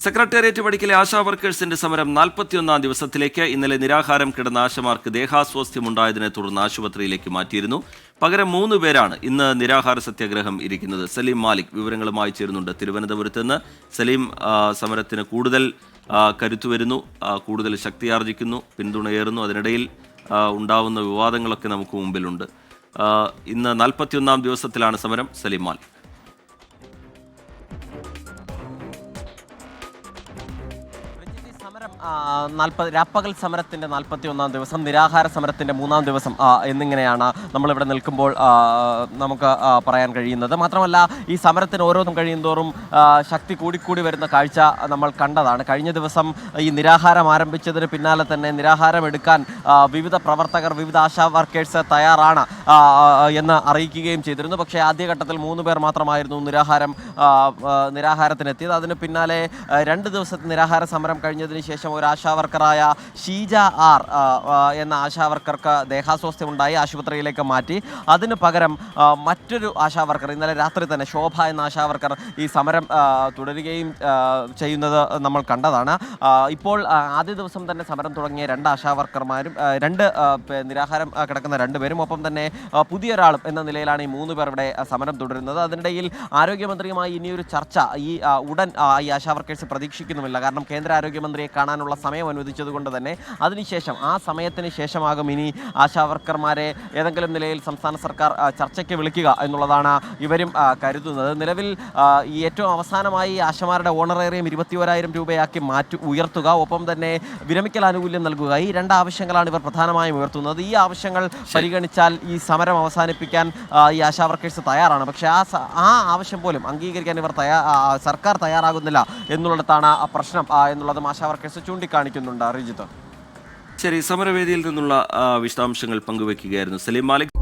Secretariat പടിക്കലെ ASHA വർക്കേഴ്സിന്റെ സമരം 41ാം ദിവസത്തിലേക്ക്. ഇന്നലെ നിരാഹാരം കിടന്ന ആശമാർക്ക് ദേഹാസ്വാസ്ഥ്യമുണ്ടായതിനെ തുടർന്ന് ആശുപത്രിയിലേക്ക് മാറ്റിയിരുന്നു. പകരം 3 പേരാണ് ഇന്ന് നിരാഹാര സത്യാഗ്രഹം ഇരിക്കുന്നത്. സലീം മാലിക് വിവരങ്ങളുമായി ചേരുന്നുണ്ട് തിരുവനന്തപുരത്ത് നിന്ന്. സലീം, സമരത്തിന് കൂടുതൽ കരുത്തു വരുന്നു, കൂടുതൽ ശക്തിയാർജിക്കുന്നു, പിന്തുണയേറുന്നു. അതിനിടയിൽ ഉണ്ടാവുന്ന വിവാദങ്ങളൊക്കെ നമുക്ക് മുമ്പിലുണ്ട്. ഇന്ന് 41ാം ദിവസത്തിലാണ് സമരം. സലീം മാലിക്. രാപ്പകൽ സമരത്തിന്റെ 41ാം ദിവസം, നിരാഹാര സമരത്തിന്റെ 3ാം ദിവസം എന്നിങ്ങനെയാണ് നമ്മളിവിടെ നിൽക്കുമ്പോൾ നമുക്ക് പറയാൻ കഴിയുന്നത്. മാത്രമല്ല, ഈ സമരത്തിന് ഓരോന്നും കഴിയുന്തോറും ശക്തി കൂടിക്കൂടി വരുന്ന കാഴ്ച നമ്മൾ കണ്ടതാണ്. കഴിഞ്ഞ ദിവസം ഈ നിരാഹാരം ആരംഭിച്ചതിന് പിന്നാലെ തന്നെ നിരാഹാരം എടുക്കാൻ വിവിധ പ്രവർത്തകർ, വിവിധ ആശാ വർക്കേഴ്സ് തയ്യാറാണ് എന്ന് അറിയിക്കുകയും ചെയ്തിരുന്നു. പക്ഷേ ആദ്യഘട്ടത്തിൽ 3 പേർ മാത്രമായിരുന്നു നിരാഹാരത്തിനെത്തിയത്. അതിന് പിന്നാലെ 2 ദിവസത്തെ നിരാഹാര സമരം കഴിഞ്ഞതിന് ശേഷം ഒരു ആശാവർക്കറായ ഷീജ ആർ എന്ന ആശാവർക്കർക്ക് ദേഹാസ്വാസ്ഥ്യമുണ്ടായി, ആശുപത്രിയിലേക്ക് മാറ്റി. അതിന് പകരം മറ്റൊരു ആശാവർക്കർ, ഇന്നലെ രാത്രി തന്നെ ശോഭ എന്ന ആശാവർക്കർ ഈ സമരം തുടരുകയും ചെയ്യുന്നത് നമ്മൾ കണ്ടതാണ്. ഇപ്പോൾ ആദ്യ ദിവസം തന്നെ സമരം തുടങ്ങിയ 2 ആശാവർക്കർമാരും 2 നിരാഹാരം കിടക്കുന്ന 2 പേരും, ഒപ്പം തന്നെ പുതിയൊരാളും എന്ന നിലയിലാണ് ഈ 3 പേർ ഇവിടെ സമരം തുടരുന്നത്. അതിനിടയിൽ ആരോഗ്യമന്ത്രിയുമായി ഇനിയൊരു ചർച്ച ഉടൻ ഈ ആശാവർക്കേഴ്സ് പ്രതീക്ഷിക്കുന്നുമില്ല. കാരണം കേന്ദ്ര ആരോഗ്യമന്ത്രിയെ കാണാനുള്ള സമയം അനുവദിച്ചതുകൊണ്ട് തന്നെ അതിനുശേഷം, ആ സമയത്തിന് ശേഷമാകും ഇനി ആശാവർക്കർമാരെ ഏതെങ്കിലും നിലയിൽ സംസ്ഥാന സർക്കാർ ചർച്ചയ്ക്ക് വിളിക്കുക എന്നുള്ളതാണ് ഇവരും കരുതുന്നത്. നിലവിൽ ഈ ഏറ്റവും അവസാനമായി ആശമാരുടെ ഓണറേറിയം 21,000 രൂപയാക്കി ഉയർത്തുക, ഒപ്പം തന്നെ വിരമിക്കൽ ആനുകൂല്യം നൽകുക, ഈ 2 ആവശ്യങ്ങളാണ് ഇവർ പ്രധാനമായും ഉയർത്തുന്നത്. ഈ ആവശ്യങ്ങൾ പരിഗണിച്ചാൽ ഈ സമരം അവസാനിപ്പിക്കാൻ ഈ ആശാവർക്കേഴ്സ് തയ്യാറാണ്. പക്ഷേ ആ ആവശ്യം പോലും അംഗീകരിക്കാൻ സർക്കാർ തയ്യാറാകുന്നില്ല എന്നുള്ളിടത്താണ് പ്രശ്നം എന്നുള്ളതും ആശാവർക്കേഴ്സ് ചൂണ്ടിക്കാണിക്കുന്നുണ്ട്. റിജിത്ത്, ശരി, സമരവേദിയിൽ നിന്നുള്ള വിശദാംശങ്ങൾ പങ്കുവയ്ക്കുകയായിരുന്നു സലീം മാലിക്.